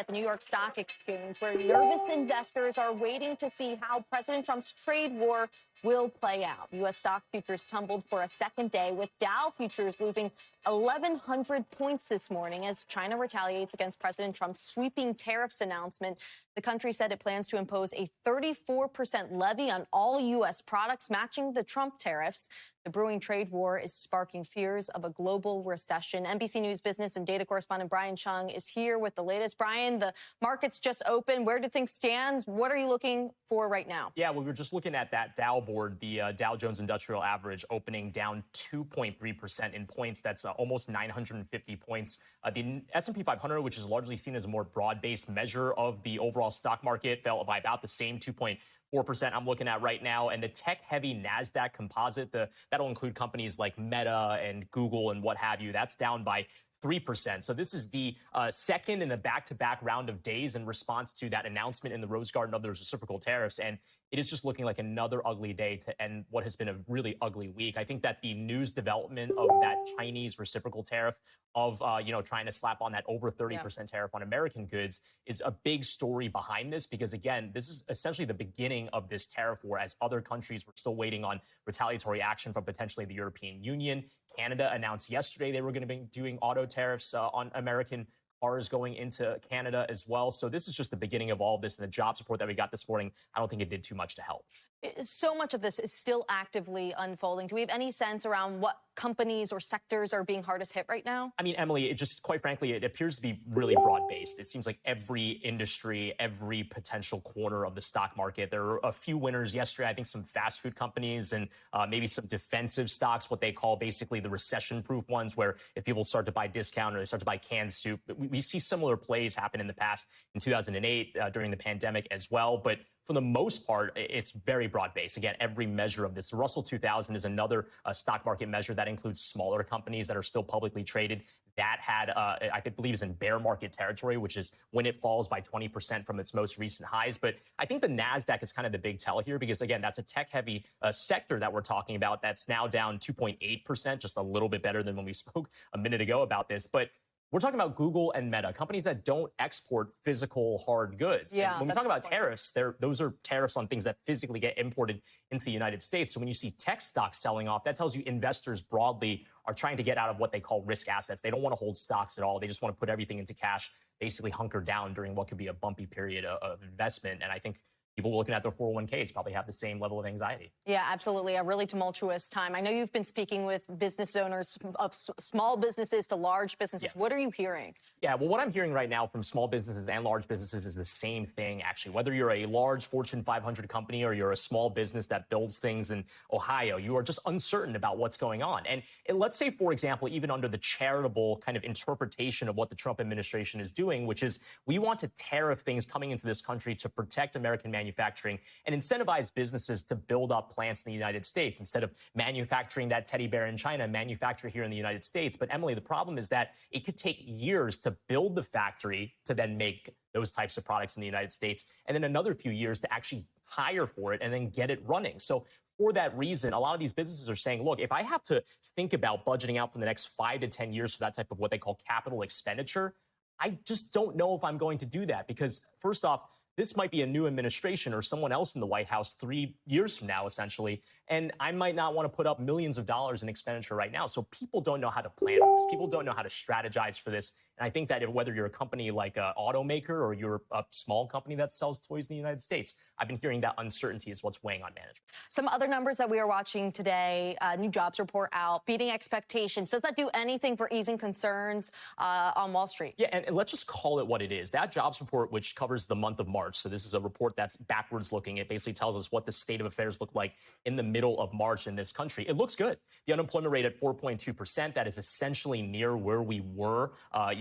at the New York Stock Exchange, where nervous investors are waiting to see how President Trump's trade war will play out. U.S. stock futures tumbled for a second day, with Dow futures losing 1,100 points this morning as China retaliates against President Trump's sweeping tariffs announcement. The country said it plans to impose a 34% levy on all U.S. products, matching the Trump tariffs. The brewing trade war is sparking fears of a global recession. NBC News business and data correspondent Brian Chung is here with the latest. Brian, the market's just open. Where do things stand? What are you looking for right now? Yeah, well, we were just looking at that Dow board, the Dow Jones Industrial Average opening down 2.3% in points. That's almost 950 points. The S&P 500, which is largely seen as a more broad-based measure of the overall stock market, fell by about the same 2.4% I'm looking at right now. And the tech-heavy NASDAQ composite, that'll include companies like Meta and Google and what have you, that's down by 3%. So this is the second in a back-to-back round of days in response to that announcement in the Rose Garden of those reciprocal tariffs. And it is just looking like another ugly day to end what has been a really ugly week. I think that the news development of that Chinese reciprocal tariff of, trying to slap on that over 30% tariff on American goods is a big story behind this, because, again, this is essentially the beginning of this tariff war, as other countries were still waiting on retaliatory action from potentially the European Union. Canada announced yesterday they were going to be doing auto tariffs on American cars going into Canada as well. So this is just the beginning of all of this. And the jobs report that we got this morning, I don't think it did too much to help. So much of this is still actively unfolding. Do we have any sense around what companies or sectors are being hardest hit right now? I mean, Emily, it just, quite frankly, it appears to be really broad-based. It seems like every industry, every potential corner of the stock market. There are a few winners yesterday. I think some fast food companies and maybe some defensive stocks, what they call basically the recession-proof ones, where if people start to buy discount or they start to buy canned soup, we see similar plays happen in the past in 2008 during the pandemic as well. But for the most part, it's very broad-based. Again, every measure of this. The Russell 2000 is another stock market measure that includes smaller companies that are still publicly traded. That had, I believe, is in bear market territory, which is when it falls by 20% from its most recent highs. But I think the NASDAQ is kind of the big tell here, because, again, that's a tech-heavy sector that we're talking about that's now down 2.8%, just a little bit better than when we spoke a minute ago about this. But we're talking about Google and Meta, companies that don't export physical hard goods. Yeah, and when we talk about tariffs, those are tariffs on things that physically get imported into the United States. So when you see tech stocks selling off, that tells you investors broadly are trying to get out of what they call risk assets. They don't want to hold stocks at all. They just want to put everything into cash, basically hunker down during what could be a bumpy period of investment. And I think people looking at their 401ks probably have the same level of anxiety. Yeah, absolutely. A really tumultuous time. I know you've been speaking with business owners of small businesses to large businesses. Yeah. What are you hearing? Yeah, well, what I'm hearing right now from small businesses and large businesses is the same thing, actually. Whether you're a large Fortune 500 company or you're a small business that builds things in Ohio, you are just uncertain about what's going on. And let's say, for example, even under the charitable kind of interpretation of what the Trump administration is doing, which is we want to tariff things coming into this country to protect American manufacturing and incentivize businesses to build up plants in the United States instead of manufacturing that teddy bear in China, manufacture here in the United States. But Emily, the problem is that it could take years to build the factory to then make those types of products in the United States, and then another few years to actually hire for it and then get it running. So for that reason, a lot of these businesses are saying, look, if I have to think about budgeting out for the next 5 to 10 years for that type of what they call capital expenditure, I just don't know if I'm going to do that, because first off, this might be a new administration or someone else in the White House 3 years from now, essentially, and I might not want to put up millions of dollars in expenditure right now. So people don't know how to plan for this. People don't know how to strategize for this. And I think that whether you're a company like an automaker or you're a small company that sells toys in the United States, I've been hearing that uncertainty is what's weighing on management. Some other numbers that we are watching today, new jobs report out, beating expectations. Does that do anything for easing concerns on Wall Street? Yeah, and let's just call it what it is. That jobs report, which covers the month of March, so this is a report that's backwards looking. It basically tells us what the state of affairs look like in the middle of March in this country. It looks good. The unemployment rate at 4.2%, that is essentially near where we were,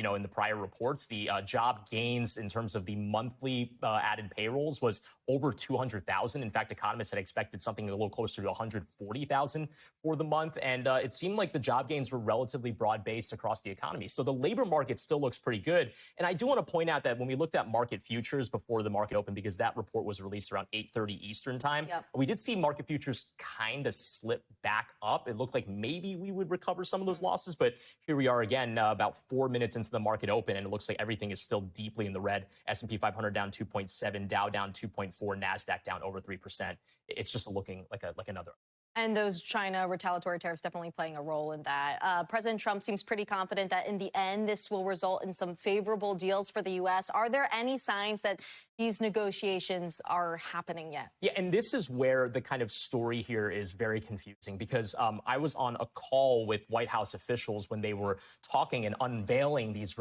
in the prior reports. The job gains in terms of the monthly added payrolls was over 200,000. In fact, economists had expected something a little closer to 140,000 for the month. And it seemed like the job gains were relatively broad-based across the economy. So the labor market still looks pretty good. And I do want to point out that when we looked at market futures before the market opened, because that report was released around 8:30 Eastern time, we did see market futures kind of slip back up. It looked like maybe we would recover some of those losses. But here we are again, about 4 minutes into the the market open, and it looks like everything is still deeply in the red. S&P 500 down 2.7, Dow down 2.4, NASDAQ down over 3%. It's just looking like another. And those China retaliatory tariffs definitely playing a role in that. President Trump seems pretty confident that in the end, this will result in some favorable deals for the U.S. Are there any signs that these negotiations are happening yet? Yeah, and this is where the kind of story here is very confusing, because I was on a call with White House officials when they were talking and unveiling these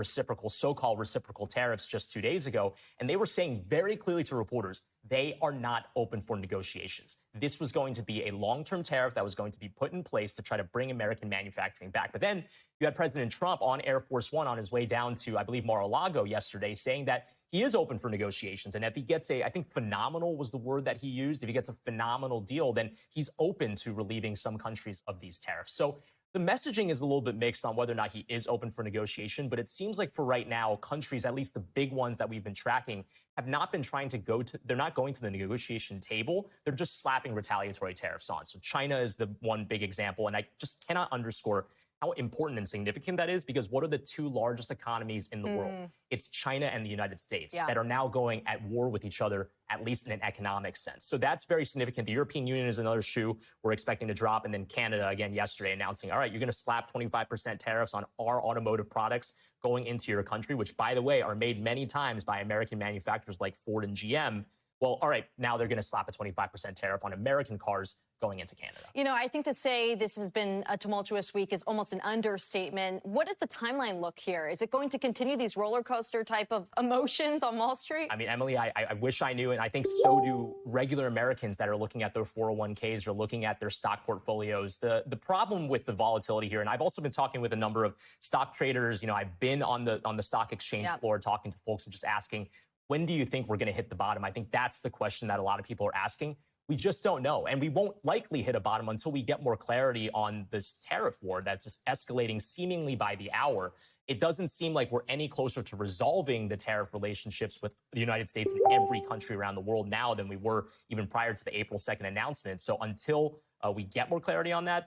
so-called reciprocal tariffs just 2 days ago, and they were saying very clearly to reporters, they are not open for negotiations. This was going to be a long-term tariff that was going to be put in place to try to bring American manufacturing back. But then you had President Trump on Air Force One on his way down to, I believe, Mar-a-Lago yesterday, saying that he is open for negotiations. And if he gets I think phenomenal was the word that he used, if he gets a phenomenal deal, then he's open to relieving some countries of these tariffs. So the messaging is a little bit mixed on whether or not he is open for negotiation, but it seems like for right now, countries, at least the big ones that we've been tracking, have not been trying to they're not going to the negotiation table. They're just slapping retaliatory tariffs on. So China is the one big example, and I just cannot underscore how important and significant that is, because what are the two largest economies in the world? It's China and the United States that are now going at war with each other, at least in an economic sense. So that's very significant. The European Union is another shoe we're expecting to drop. And then Canada, again, yesterday announcing, all right, you're going to slap 25% tariffs on our automotive products going into your country, which, by the way, are made many times by American manufacturers like Ford and GM. Well, all right, now they're going to slap a 25% tariff on American cars going into Canada. You know, I think to say this has been a tumultuous week is almost an understatement. What does the timeline look here? Is it going to continue these roller coaster type of emotions on Wall Street? I mean, Emily, I wish I knew, and I think so do regular Americans that are looking at their 401ks or looking at their stock portfolios. The problem with the volatility here, and I've also been talking with a number of stock traders. You know, I've been on the stock exchange floor talking to folks and just asking, when do you think we're going to hit the bottom? I think that's the question that a lot of people are asking. We just don't know. And we won't likely hit a bottom until we get more clarity on this tariff war that's just escalating seemingly by the hour. It doesn't seem like we're any closer to resolving the tariff relationships with the United States and every country around the world now than we were even prior to the April 2nd announcement. So until we get more clarity on that,